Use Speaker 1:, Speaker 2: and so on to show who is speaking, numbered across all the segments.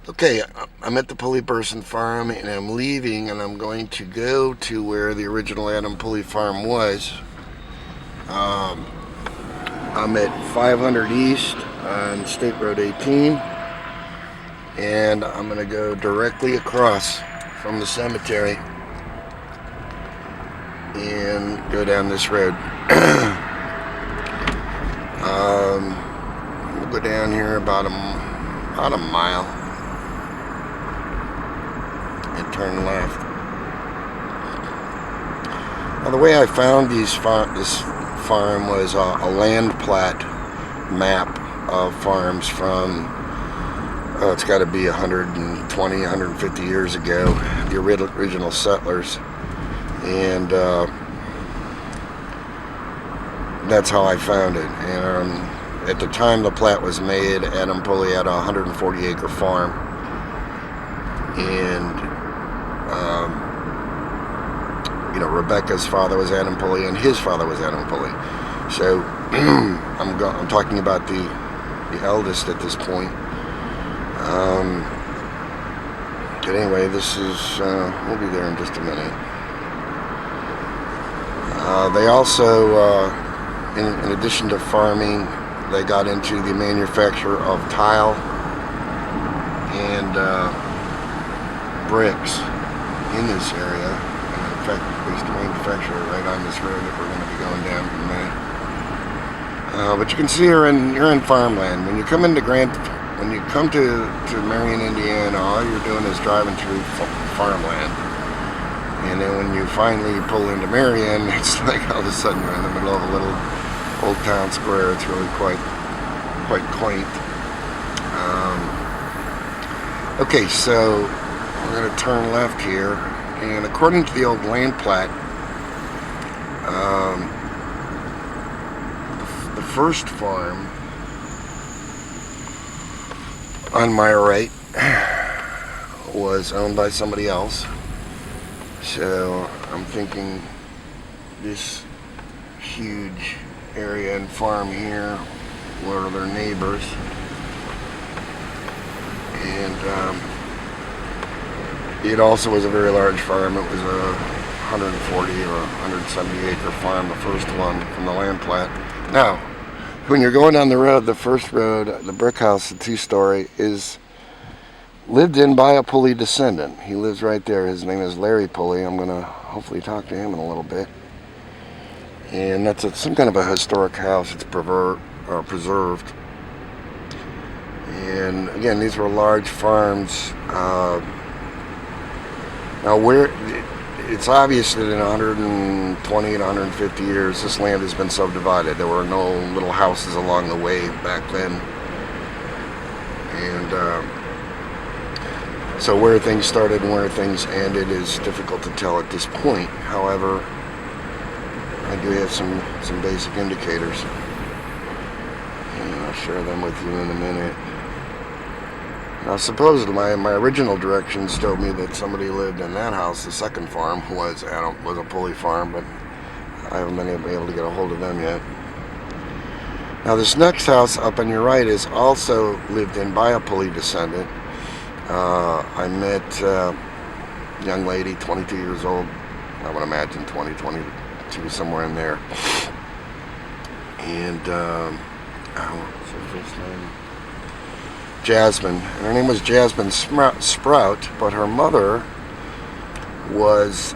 Speaker 1: Okay, I'm at the Burson Farm and I'm leaving and I'm going to go to where the original Adam Pulley Farm was. Um, I'm at 500 East on State Road 18 and I'm going to go directly across from the cemetery and go down this road. We'll go down here about a mile and turn left. Now, the way I found this farm was a land plat map of farms from, it's got to be 120, 150 years ago, the original settlers. And that's how I found it. And at the time the plat was made, Adam Pulley had a 140-acre farm. And Rebecca's father was Adam Pulley, and his father was Adam Pulley. So I'm talking about the eldest at this point. But anyway, this is we'll be there in just a minute. They also, in addition to farming, they got into the manufacture of tile and bricks in this area. In fact, they used to manufacture it right on this road that we're going to be going down in a minute. But you can see you're in farmland. When you come to Marion, Indiana, all you're doing is driving through farmland. And then when you finally pull into Marion, it's like all of a sudden you're in the middle of a little old town square. It's really quite quaint. Okay, so we're going to turn left here. And according to the old land plat, the first farm on my right was owned by somebody else. So I'm thinking this huge area and farm here were their neighbors. And it also was a very large farm. It was a 140 or 170 acre farm, the first one from the land plat. Now, when you're going down the road, the first road, the brick house, the 2-story, is lived in by a Pulley descendant. He lives right there. His name is Larry Pulley. I'm going to hopefully talk to him in a little bit. And that's some kind of a historic house. It's preserved. And again, these were large farms. Now, it's obvious that in 120 and 150 years, this land has been subdivided. There were no little houses along the way back then. And so where things started and where things ended is difficult to tell at this point. However, I do have some basic indicators. And I'll share them with you in a minute. Now, supposedly, my original directions told me that somebody lived in that house. The second farm was a Pulley Farm, but I haven't been able to get a hold of them yet. Now, this next house up on your right is also lived in by a Pulley descendant. I met a young lady, 22 years old. I would imagine 22, somewhere in there. And what's her first name? Jasmine. And her name was Jasmine Sprout, but her mother was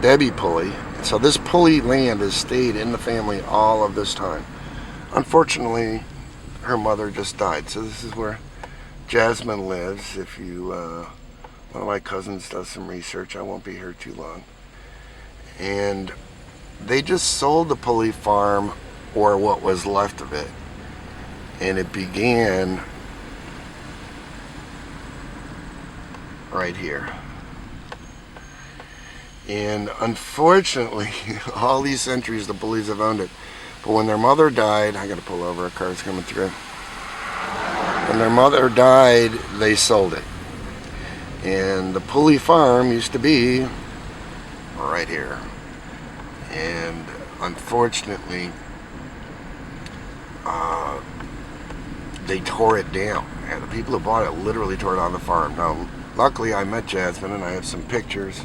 Speaker 1: Debbie Pulley. So this Pulley land has stayed in the family all of this time. Unfortunately, her mother just died. So this is where Jasmine lives. If you, one of my cousins does some research, I won't be here too long. And they just sold the Pulley Farm, or what was left of it. And it began right here. And unfortunately, all these centuries the Pulleys have owned it. But when their mother died, I gotta pull over, a car's coming through. When their mother died, they sold it. And the Pulley Farm used to be right here. And unfortunately, they tore it down. Had people who bought it literally tore down the farm. Now, luckily I met Jasmine and I have some pictures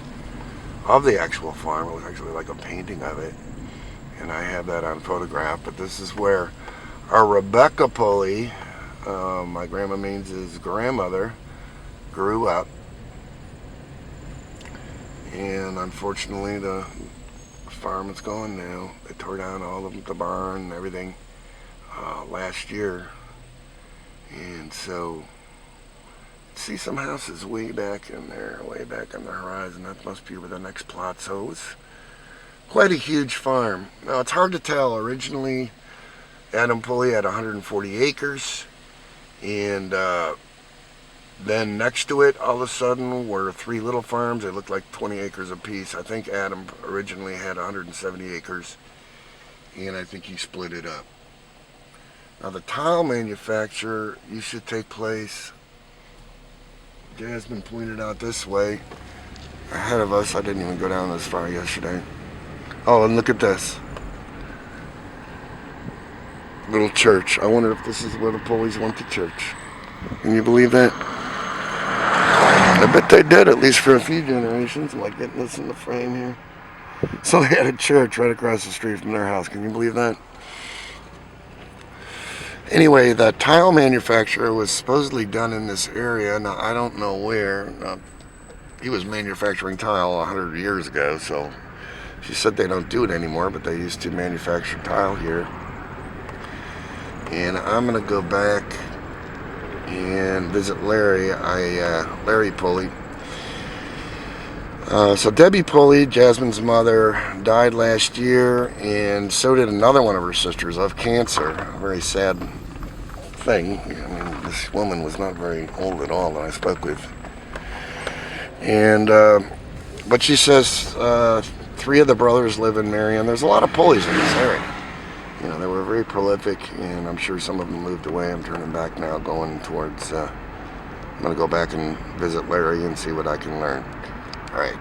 Speaker 1: of the actual farm. It was actually like a painting of it. And I have that on photograph. But this is where our Rebecca Pulley, my grandma means his grandmother, grew up. And unfortunately the farm is gone now. They tore down all of the barn and everything last year. And so, see some houses way back in there, way back on the horizon. That must be where the next plot. So it was quite a huge farm. Now it's hard to tell. Originally, Adam Pulley had 140 acres, and then next to it, all of a sudden, were 3 little farms. They looked like 20 acres apiece. I think Adam originally had 170 acres, and I think he split it up. Now the tile manufacture used to take place, Jasmine pointed out this way, ahead of us. I didn't even go down this far yesterday. Oh, and look at this. Little church. I wonder if this is where the Pulleys went to church. Can you believe that? I bet they did, at least for a few generations. I'm like getting this in the frame here. So they had a church right across the street from their house. Can you believe that? Anyway, the tile manufacturer was supposedly done in this area. Now, I don't know where. He was manufacturing tile 100 years ago, so she said they don't do it anymore, but they used to manufacture tile here. And I'm going to go back and visit Larry, Larry Pulley. So Debbie Pulley, Jasmine's mother, died last year, and so did another one of her sisters of cancer. A very sad thing. I mean, this woman was not very old at all that I spoke with. And, but she says 3 of the brothers live in Marion. There's a lot of Pulleys in this area. You know, they were very prolific, and I'm sure some of them moved away. I'm turning back now, going towards, I'm going to go back and visit Larry and see what I can learn. All right.